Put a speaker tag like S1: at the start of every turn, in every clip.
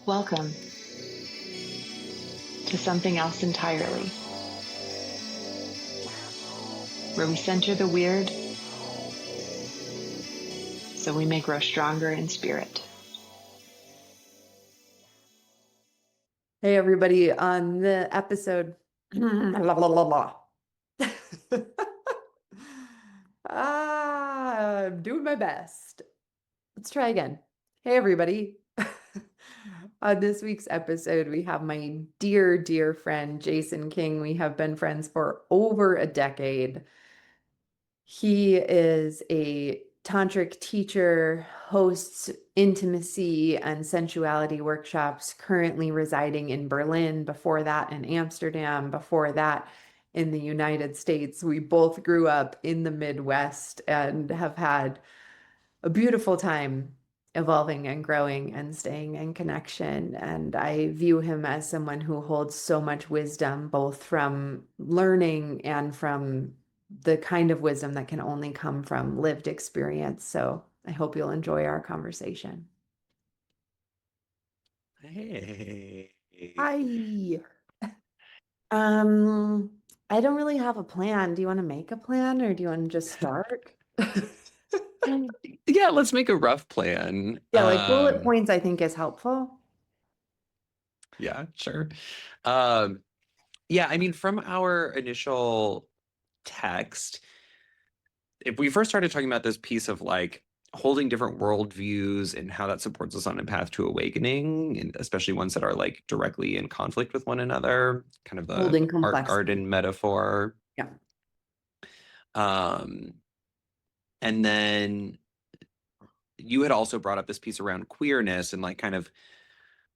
S1: Welcome to something else entirely, where we center the weird so we may grow stronger in spirit.
S2: Hey, everybody, on the episode. I'm doing my best. Let's try again. Hey, everybody. On this week's episode, we have my dear, dear friend, Jason King. We have been friends for over a decade. He is a tantric teacher, hosts intimacy and sensuality workshops, currently residing in Berlin, before that in Amsterdam, before that in the United States. We both grew up in the Midwest and have had a beautiful time evolving and growing and staying in connection. And I view him as someone who holds so much wisdom, both from learning and from the kind of wisdom that can only come from lived experience. So I hope you'll enjoy our conversation.
S3: Hey.
S2: Hi. Um, I don't really have a plan. Do you want to make a plan or do you want to just start?
S3: Yeah, let's make a rough plan.
S2: Yeah, like bullet points, I think is helpful.
S3: Yeah, sure. Um, yeah, I mean, from our initial text, if we first started talking about this piece of like holding different worldviews and how that supports us on a path to awakening, and especially ones that are like directly in conflict with one another, kind of the
S2: Holding
S3: art
S2: complexity.
S3: garden metaphor.
S2: Yeah.
S3: Um, and then you had also brought up this piece around queerness and like kind of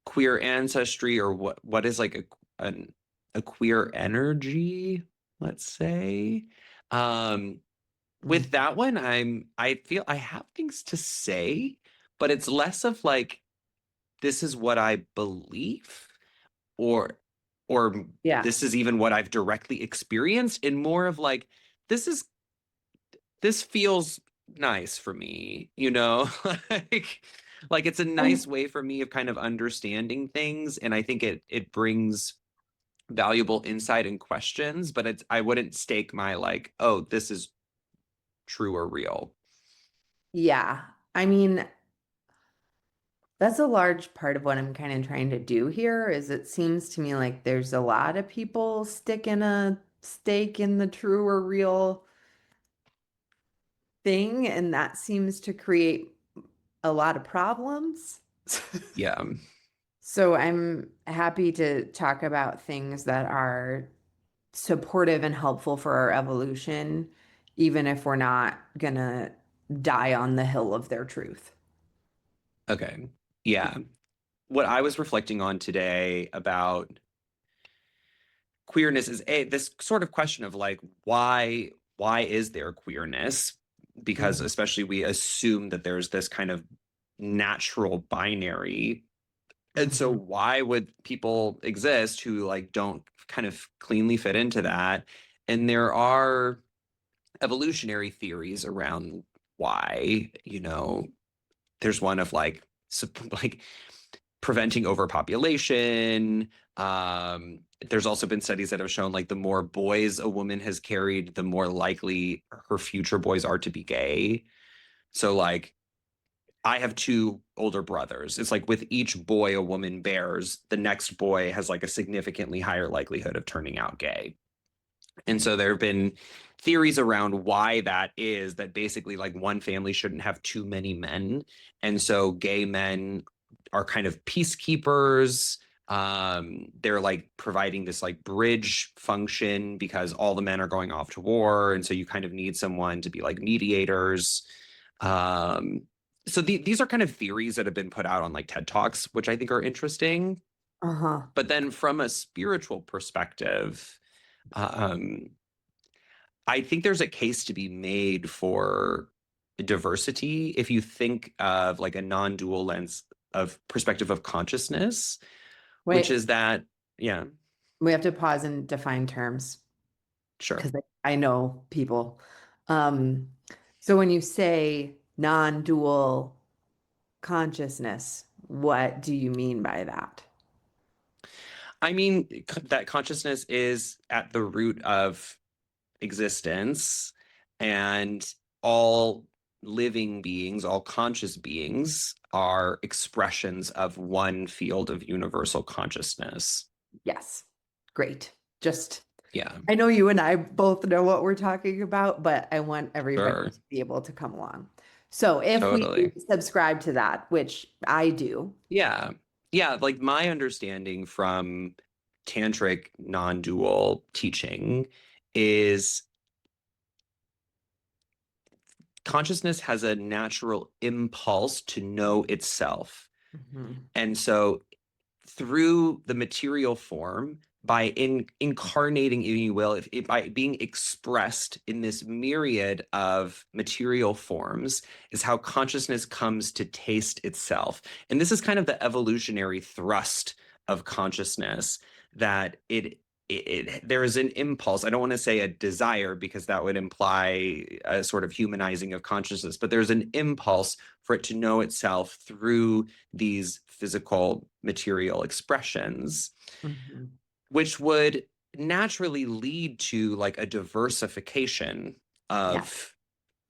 S3: queer ancestry, or what is like a queer energy, let's say. Um, with that one, I feel I have things to say, but it's less of like this is what I believe, or or
S2: Yeah.
S3: this is even what I've directly experienced, and more of like this is this feels nice for me, like it's a
S2: And
S3: nice way for me of kind of understanding things, and I think it brings valuable insight and questions, but I wouldn't stake my like, oh, this is true or real.
S2: yeah, I mean, that's a large part of what I'm kind of trying to do here is it seems to me like there's a lot of people sticking a stake in the true or real thing, and that seems to create a lot of problems.
S3: Yeah.
S2: So I'm happy to talk about things that are supportive and helpful for our evolution, even if we're not gonna die on the hill of their truth.
S3: Okay. Yeah. What I was reflecting on today about queerness is this sort of question of like why is there queerness? Because
S2: Mhm.
S3: especially we assume that there's this kind of natural binary. And so
S2: Mhm.
S3: why would people exist who like don't kind of cleanly fit into that? And there are evolutionary theories around why, there's one of like like preventing overpopulation. There's also been studies that have shown like the more boys a woman has carried, the more likely her future boys are to be gay. So like I have two older brothers. It's like with each boy a woman bears, the next boy has like a significantly higher likelihood of turning out gay. And so there have been theories around why that is, that basically like one family shouldn't have too many men. And so gay men are kind of peacekeepers. They're like providing this like bridge function because all the men are going off to war. And so you kind of need someone to be like mediators. Um, so these are kind of theories that have been put out on like TED Talks, which I think are interesting.
S2: Uh-huh.
S3: But then from a spiritual perspective, um, I think there's a case to be made for diversity if you think of like a non-dual lens of perspective of consciousness, which
S2: Wait,
S3: is that, yeah,
S2: we have to pause and define terms
S3: sure.
S2: because I know people. So when you say non-dual consciousness, What do you mean by that?
S3: I mean, that consciousness is at the root of existence, and all living beings, all conscious beings, are expressions of one field of universal consciousness.
S2: Yes. Great. Just,
S3: Yeah,
S2: I know you and I both know what we're talking about, but I want everybody
S3: sure.
S2: to be able to come along. So if we
S3: Totally.
S2: subscribe to that, which I do.
S3: Yeah. Yeah, like my understanding from tantric non-dual teaching is consciousness has a natural impulse to know itself.
S2: Mhm.
S3: And so through the material form, by incarnating, if you will, by being expressed in this myriad of material forms, is how consciousness comes to taste itself. And this is kind of the evolutionary thrust of consciousness, that there is an impulse. I don't want to say a desire, because that would imply a sort of humanizing of consciousness, but there's an impulse for it to know itself through these physical material expressions,
S2: Mhm.
S3: which would naturally lead to like a diversification
S2: Yes.
S3: of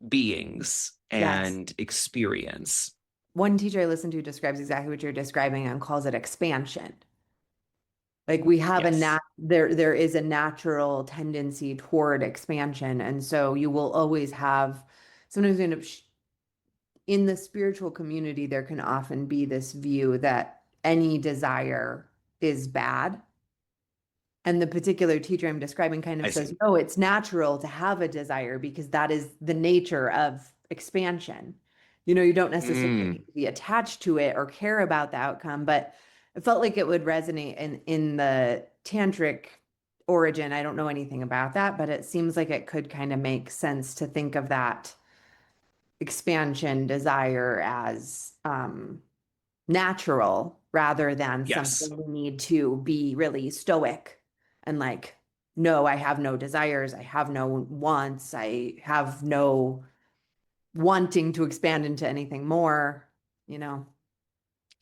S3: beings
S2: Yes.
S3: and experience.
S2: One teacher I listened to describes exactly what you're describing and calls it expansion. Like we have
S3: Yes.
S2: there is a natural tendency toward expansion. And so you will always have sometimes in the spiritual community, there can often be this view that any desire is bad. And the particular teacher I'm describing kind of
S3: I
S2: says,
S3: see.
S2: no, it's natural to have a desire because that is the nature of expansion. You don't necessarily
S3: Mm,
S2: need to be attached to it or care about the outcome, but it felt like it would resonate in the tantric origin. I don't know anything about that, but it seems like it could kind of make sense to think of that expansion desire as natural rather than
S3: yes.
S2: something we need to be really stoic and like, no, I have no desires, I have no wants, I have no wanting to expand into anything more, you know.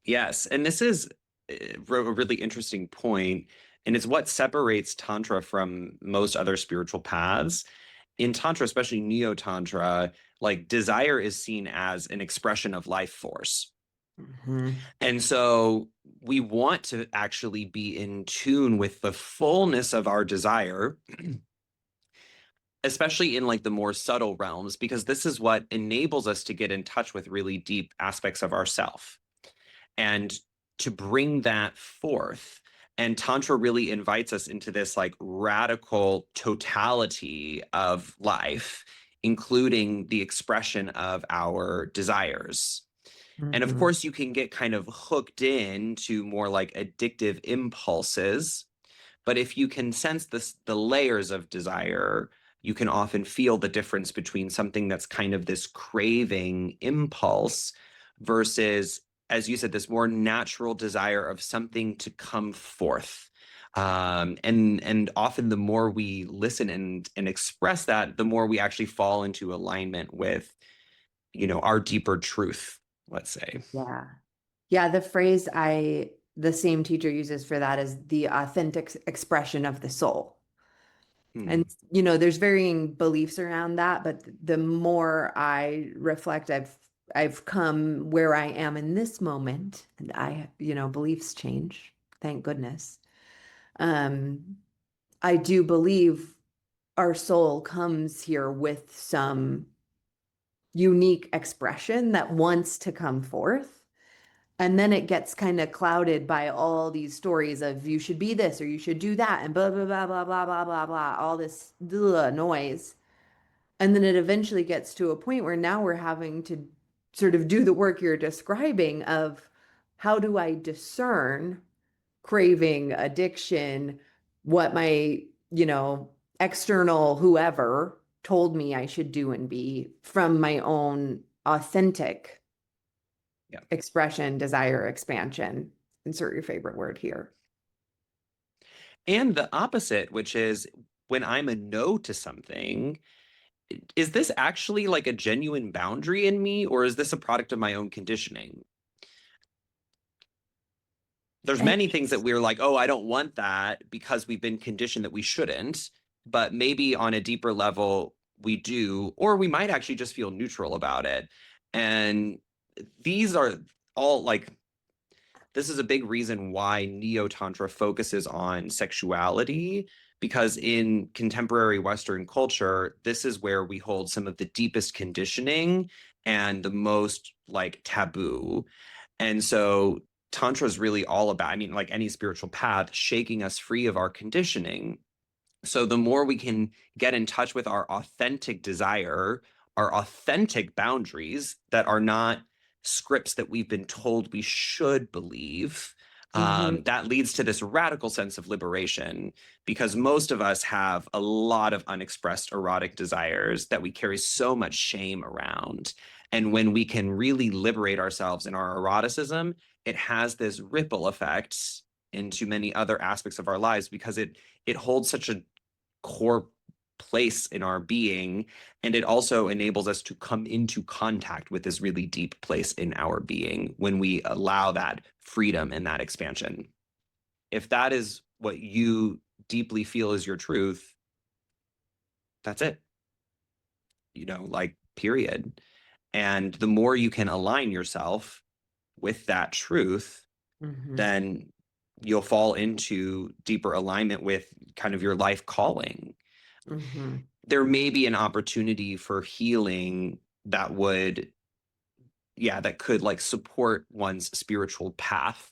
S3: Yes. And this is a really interesting point, and it's what separates Tantra from most other spiritual paths. In Tantra, especially Neo Tantra, like desire is seen as an expression of life force.
S2: Mhm.
S3: And so we want to actually be in tune with the fullness of our desire, especially in like the more subtle realms, because this is what enables us to get in touch with really deep aspects of ourself and to bring that forth. And Tantra really invites us into this like radical totality of life, including the expression of our desires. And of
S2: Mhm.
S3: course, you can get kind of hooked into more like addictive impulses. But if you can sense the layers of desire, you can often feel the difference between something that's kind of this craving impulse versus, as you said, this more natural desire of something to come forth. And often the more we listen and express that, the more we actually fall into alignment with, our deeper truth, let's say.
S2: Yeah. Yeah, the same teacher uses for that is the authentic expression of the soul. And
S3: Hmm.
S2: there's varying beliefs around that, but the more I reflect, I've come where I am in this moment, and beliefs change, thank goodness. Um, I do believe our soul comes here with some unique expression that wants to come forth. And then it gets kind of clouded by all these stories of you should be this or you should do that and blah, blah, blah, blah, blah, blah, blah, blah, all this noise. And then it eventually gets to a point where now we're having to sort of do the work you're describing of how do I discern craving, addiction, what my, external whoever told me I should do and be from my own authentic
S3: Yeah.
S2: expression, desire, expansion. Insert your favorite word here.
S3: And the opposite, which is when I'm a no to something, is this actually like a genuine boundary in me, or is this a product of my own conditioning? There's
S2: And
S3: many things that we're like, oh, I don't want that because we've been conditioned that we shouldn't. But maybe on a deeper level, we do, or we might actually just feel neutral about it. And these are all like, this is a big reason why Neo Tantra focuses on sexuality, because in contemporary Western culture, this is where we hold some of the deepest conditioning and the most like taboo. And so Tantra is really all about, I mean, like any spiritual path, shaking us free of our conditioning. So the more we can get in touch with our authentic desire, our authentic boundaries that are not scripts that we've been told we should believe, that leads to this radical sense of liberation, because most of us have a lot of unexpressed erotic desires that we carry so much shame around. And when we can really liberate ourselves in our eroticism, it has this ripple effect into many other aspects of our lives, because it holds such a core place in our being, and it also enables us to come into contact with this really deep place in our being when we allow that freedom and that expansion. If that is what you deeply feel is your truth, that's it, like, period. And the more you can align yourself with that truth, then you'll fall into deeper alignment with kind of your life calling. There may be an opportunity for healing that could like support one's spiritual path.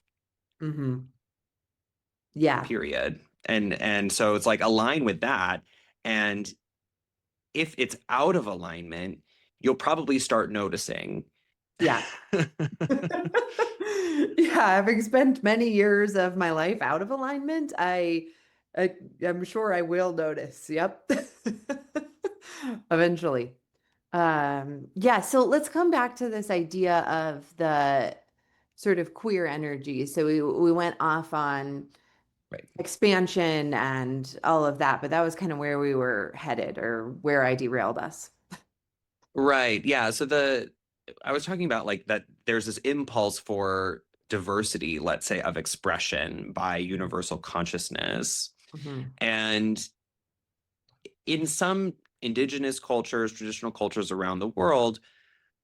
S2: Yeah.
S3: Period. And so it's like, align with that. And if it's out of alignment, you'll probably start noticing.
S2: Yeah. Yeah, having spent many years of my life out of alignment, I'm sure I will notice. Yep. Eventually. Yeah, so let's come back to this idea of the sort of queer energy. So we went off on
S3: Right.
S2: expansion and all of that, but that was kind of where we were headed, or where I derailed us.
S3: Right. Yeah. So I was talking about like that there's this impulse for diversity, let's say, of expression by universal consciousness. And in some indigenous cultures, traditional cultures around the world,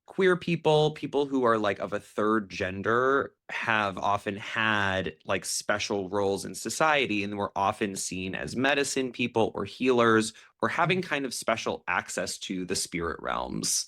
S3: queer people who are like of a third gender have often had like special roles in society, and were often seen as medicine people or healers, or having kind of special access to the spirit realms.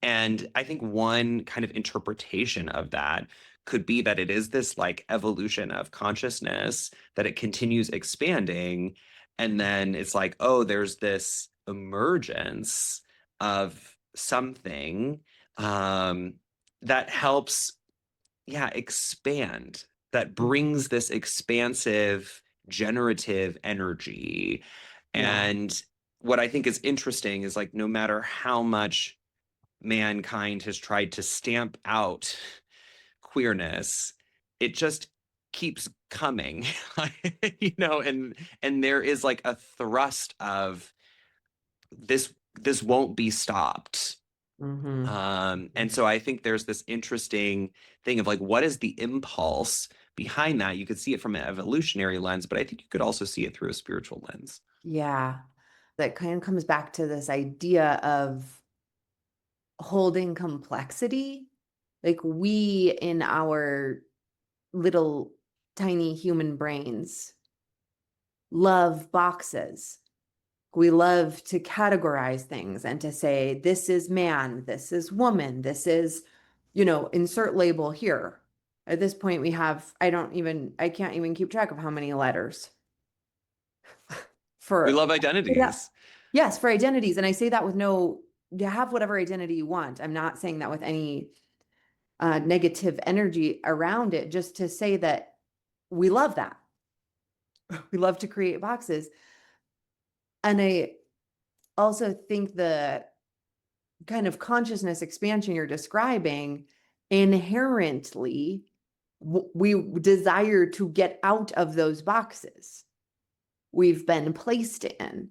S3: And I think one kind of interpretation of that could be that it is this like evolution of consciousness, that it continues expanding. And then it's like, oh, there's this emergence of something that helps, expand, that brings this expansive, generative energy.
S2: Yeah.
S3: And what I think is interesting is like, no matter how much mankind has tried to stamp out queerness, it just keeps coming, and there is like a thrust of this won't be stopped. And so I think there's this interesting thing of like, what is the impulse behind that? You could see it from an evolutionary lens, but I think you could also see it through a spiritual lens.
S2: Yeah. That kind of comes back to this idea of holding complexity. Like, we in our little tiny human brains love boxes. We love to categorize things and to say, this is man, this is woman, this is, insert label here. At this point, we have, I can't even keep track of how many letters
S3: We
S2: for,
S3: love identities.
S2: yes, for identities. And I say that with you have whatever identity you want. I'm not saying that with any negative energy around it, just to say that we love that. We love to create boxes. And I also think the kind of consciousness expansion you're describing, inherently, we desire to get out of those boxes we've been placed in.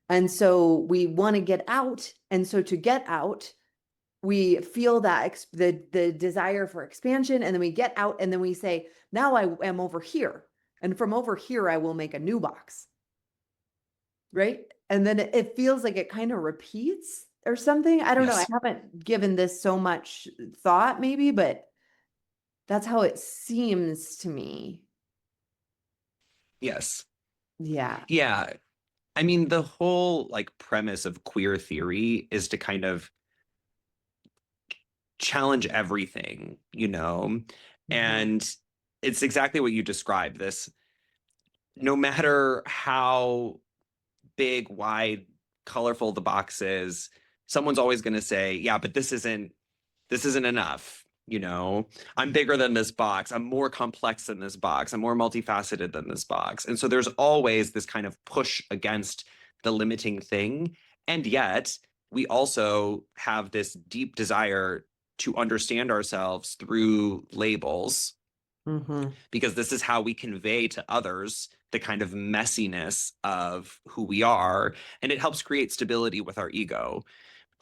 S2: And so we want to get out. And so to get out, we feel that the desire for expansion, and then we get out and then we say, now I am over here. And from over here, I will make a new box. Right. And then it feels like it kind of repeats or something. I don't know. I
S3: Yes.
S2: haven't given this so much thought, maybe, but that's how it seems to me.
S3: Yes.
S2: Yeah.
S3: Yeah. I mean, the whole like premise of queer theory is to kind of challenge everything, you know?
S2: Mhm.
S3: And it's exactly what you described. This, no matter how big, wide, colorful the box is, someone's always going to say, yeah, but this isn't enough. You know, I'm bigger than this box. I'm more complex than this box. I'm more multifaceted than this box. And so there's always this kind of push against the limiting thing. And yet we also have this deep desire to understand ourselves through labels,
S2: Mhm.
S3: because this is how we convey to others the kind of messiness of who we are. And it helps create stability with our ego,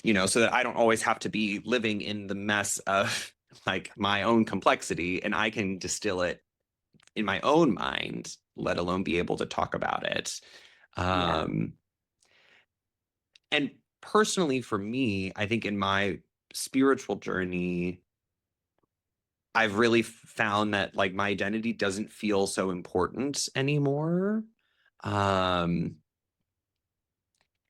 S3: you know, so that I don't always have to be living in the mess of like my own complexity, and I can distill it in my own mind, let alone be able to talk about it.
S2: Yeah.
S3: And personally, for me, I think in my spiritual journey, I've really found that like my identity doesn't feel so important anymore. Um,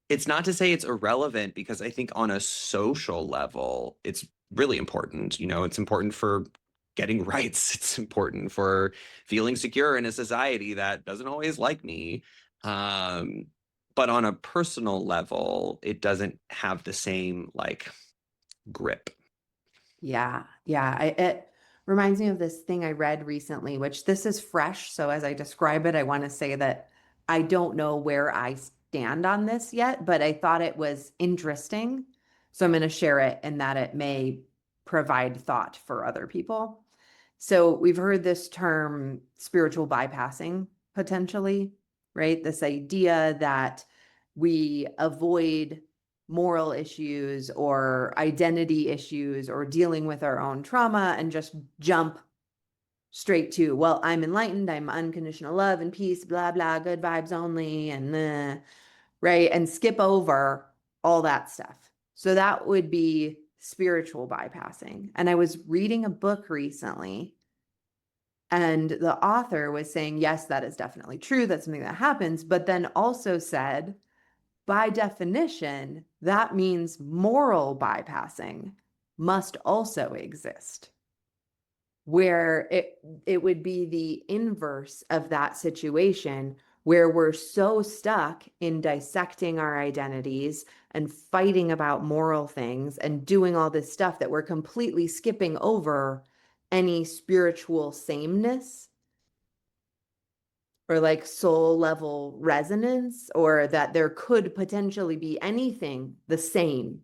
S3: it's not to say it's irrelevant, because I think on a social level, it's really important. You know, it's important for getting rights. It's important for feeling secure in a society that doesn't always like me. Um, but on a personal level, it doesn't have the same like grip.
S2: Yeah. Yeah. It reminds me of this thing I read recently, which this is fresh. So as I describe it, I want to say that I don't know where I stand on this yet, but I thought it was interesting. So I'm going to share it, and that it may provide thought for other people. So we've heard this term spiritual bypassing potentially, right? This idea that we avoid moral issues or identity issues or dealing with our own trauma and just jump straight to, well, I'm enlightened, I'm unconditional love and peace, blah, blah, good vibes only, and right? And skip over all that stuff. So that would be spiritual bypassing. And I was reading a book recently, and the author was saying, yes, that is definitely true. That's something that happens. But then also said, by definition, that means moral bypassing must also exist, where it would be the inverse of that situation, where we're so stuck in dissecting our identities and fighting about moral things and doing all this stuff that we're completely skipping over any spiritual sameness or like soul level resonance, or that there could potentially be anything the same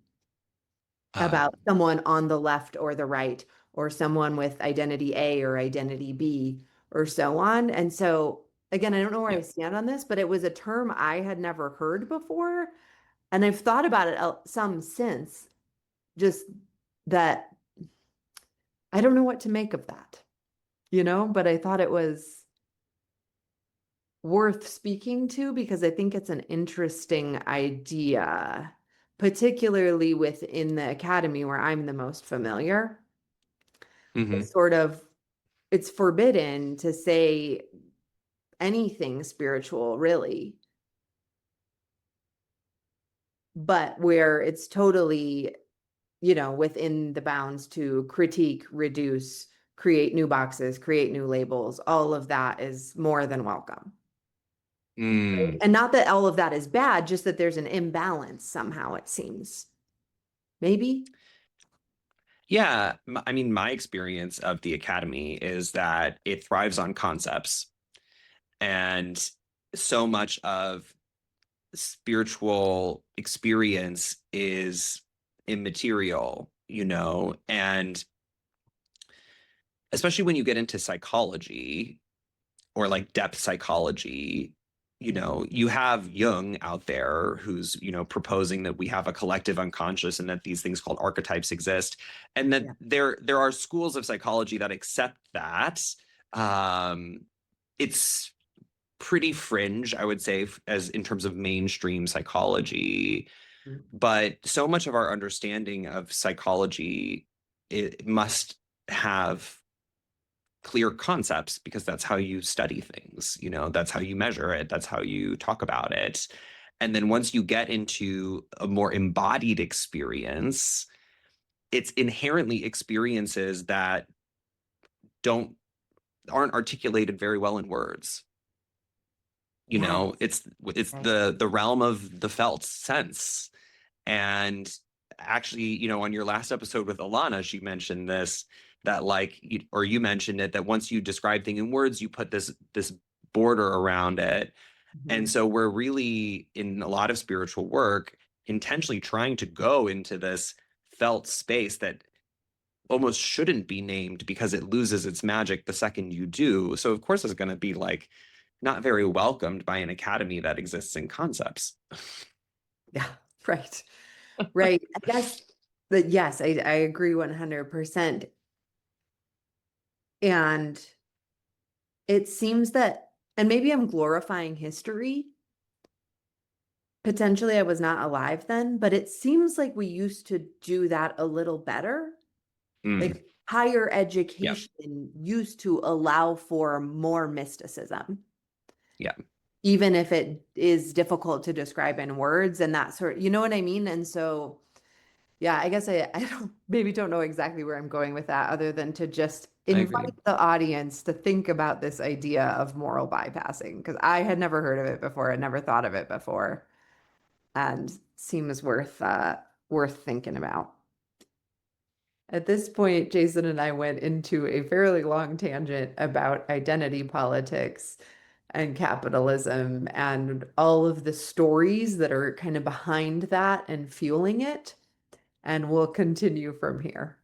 S3: Uh,
S2: about someone on the left or the right, or someone with identity A or identity B, or so on. And so, again, I don't know where
S3: yeah.
S2: I stand on this, but it was a term I had never heard before. And I've thought about it some since, just that I don't know what to make of that, but I thought it was worth speaking to because I think it's an interesting idea, particularly within the academy where I'm the most familiar.
S3: Mhm.
S2: It's sort of, it's forbidden to say anything spiritual, really, but where it's totally, within the bounds to critique, reduce, create new boxes, create new labels, all of that is more than welcome.
S3: Mm.
S2: And not that all of that is bad, just that there's an imbalance somehow, it seems. Maybe?
S3: Yeah, I mean, my experience of the academy is that it thrives on concepts, and so much of spiritual experience is immaterial, you know, and especially when you get into psychology or like depth psychology, you know, you have Jung out there who's, you know, proposing that we have a collective unconscious and that these things called archetypes exist, and that there are schools of psychology that accept that. It's pretty fringe, I would say, as in terms of mainstream psychology. But so much of our understanding of psychology, it must have clear concepts, because that's how you study things, you know, that's how you measure it, that's how you talk about it. And then once you get into a more embodied experience, it's inherently experiences that aren't articulated very well in words. You know, it's the realm of the felt sense. And actually, you know, on your last episode with Alana, she mentioned this, that like, or you mentioned it, that once you describe things in words, you put this border around it. And so we're really, in a lot of spiritual work, intentionally trying to go into this felt space that almost shouldn't be named, because it loses its magic the second you do. So of course it's going to be like not very welcomed by an academy that exists in concepts.
S2: Yeah, right. Right. I guess that, yes, I agree 100%. And it seems that, and maybe I'm glorifying history. Potentially I was not alive then, but it seems like we used to do that a little better. Like higher education used to allow for more mysticism.
S3: Yeah.
S2: Even if it is difficult to describe in words and that sort, you know what I mean? And so, yeah, I guess I don't know exactly where I'm going with that, other than to just invite the audience to think about this idea of moral bypassing, because I had never heard of it before. I never thought of it before, and seems worth thinking about. At this point, Jason and I went into a fairly long tangent about identity politics and capitalism and all of the stories that are kind of behind that and fueling it. And we'll continue from here.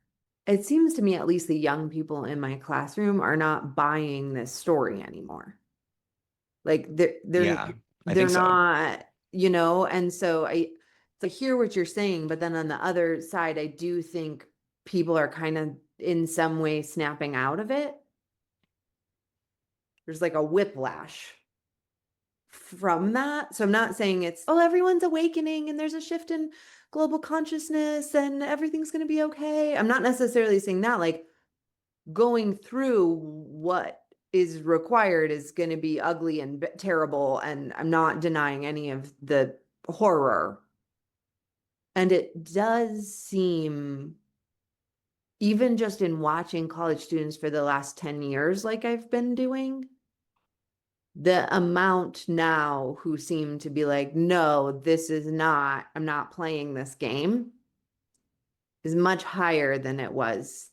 S2: It seems to me, at least the young people in my classroom are not buying this story anymore. Like they're not, you know, and so I hear what you're saying, but then on the other side, I do think people are kind of in some way snapping out of it. There's like a whiplash from that. So I'm not saying it's, oh, everyone's awakening and there's a shift in global consciousness and everything's going to be okay. I'm not necessarily saying that. Like, going through what is required is going to be ugly and terrible, and I'm not denying any of the horror. And it does seem, even just in watching college students for the last 10 years, like I've been doing, the amount now who seem to be like, no, I'm not playing this game, is much higher than it was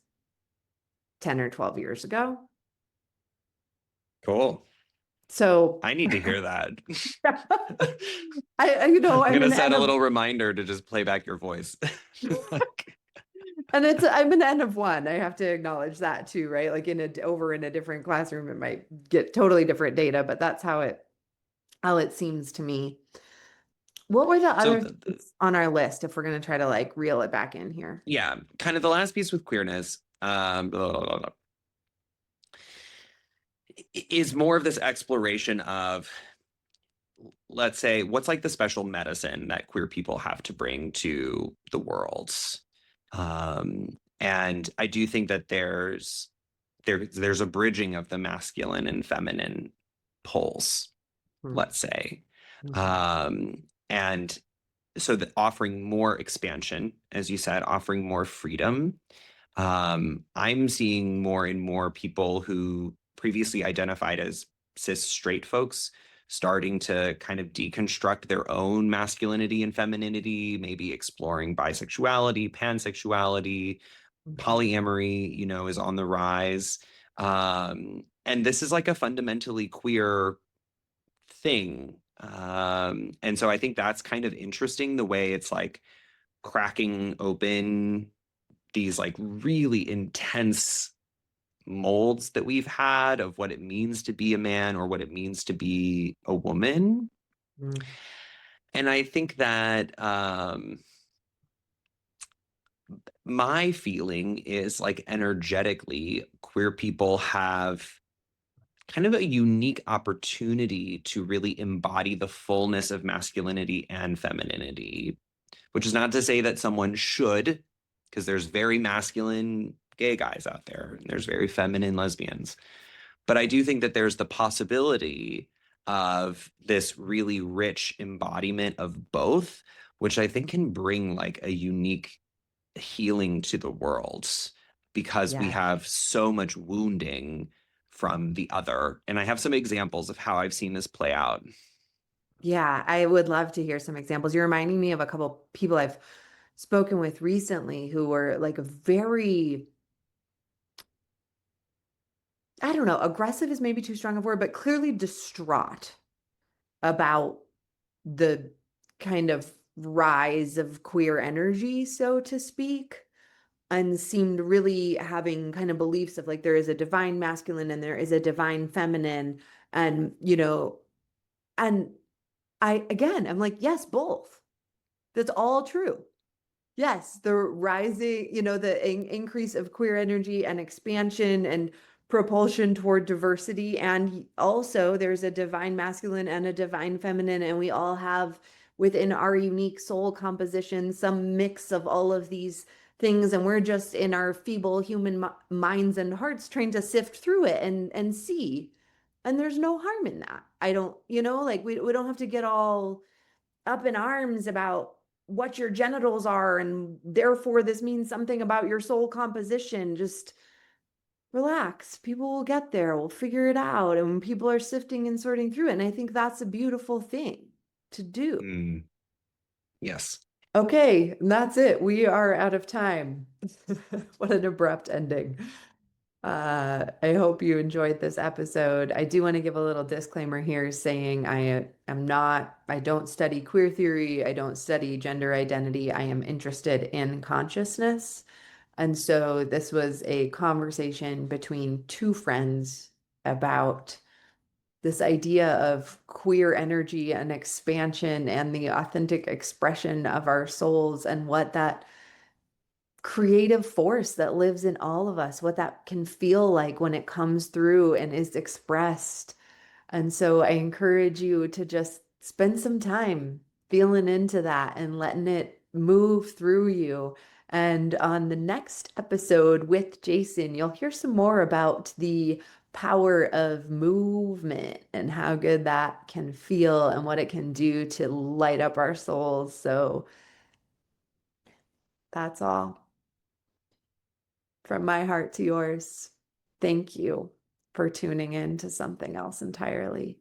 S2: 10 or 12 years ago.
S3: Cool.
S2: So
S3: I need to hear that.
S2: I'm
S3: going to set a little reminder to just play back your voice.
S2: And I'm an N of one. I have to acknowledge that too, right? Like over in a different classroom, it might get totally different data, but that's how it seems to me. What were the other things on our list, if we're going to try to like reel it back in here?
S3: Yeah, kind of the last piece with queerness is more of this exploration of, let's say, what's like the special medicine that queer people have to bring to the world. And I do think that there's a bridging of the masculine and feminine poles, let's say. And so that offering more expansion, as you said, offering more freedom. I'm seeing more and more people who previously identified as cis straight folks starting to kind of deconstruct their own masculinity and femininity, maybe exploring bisexuality, pansexuality, polyamory, you know, is on the rise. And this is like a fundamentally queer thing. And so I think that's kind of interesting, the way it's like cracking open these like really intense molds that we've had of what it means to be a man or what it means to be a woman.
S2: Mm.
S3: And I think that my feeling is like energetically, queer people have kind of a unique opportunity to really embody the fullness of masculinity and femininity, which is not to say that someone should, because there's very masculine gay guys out there, and there's very feminine lesbians. But I do think that there's the possibility of this really rich embodiment of both, which I think can bring like a unique healing to the world because we
S2: Yeah.
S3: have so much wounding from the other. And I have some examples of how I've seen this play out.
S2: Yeah, I would love to hear some examples. You're reminding me of a couple people I've spoken with recently who were like very, I don't know, aggressive is maybe too strong a word, but clearly distraught about the kind of rise of queer energy, so to speak, and seemed really having kind of beliefs of like there is a divine masculine and there is a divine feminine. And, and I'm like, yes, both. That's all true. Yes, the rising, the increase of queer energy and expansion and propulsion toward diversity. And also, there's a divine masculine and a divine feminine. And we all have within our unique soul composition some mix of all of these things. And we're just in our feeble human minds and hearts trying to sift through it and see. And there's no harm in that. I don't, like we don't have to get all up in arms about what your genitals are and therefore this means something about your soul composition. Just relax. People will get there. We'll figure it out. And when people are sifting and sorting through it, and I think that's a beautiful thing to do.
S3: Yes.
S2: Okay, and that's it. We are out of time. What an abrupt ending. I hope you enjoyed this episode. I do want to give a little disclaimer here saying I don't study queer theory. I don't study gender identity. I am interested in consciousness. And so this was a conversation between two friends about this idea of queer energy and expansion and the authentic expression of our souls and what that creative force that lives in all of us, what that can feel like when it comes through and is expressed. And so I encourage you to just spend some time feeling into that and letting it move through you. And on the next episode with Jason, you'll hear some more about the power of movement and how good that can feel and what it can do to light up our souls. So that's all. From my heart to yours, thank you for tuning in to something else entirely.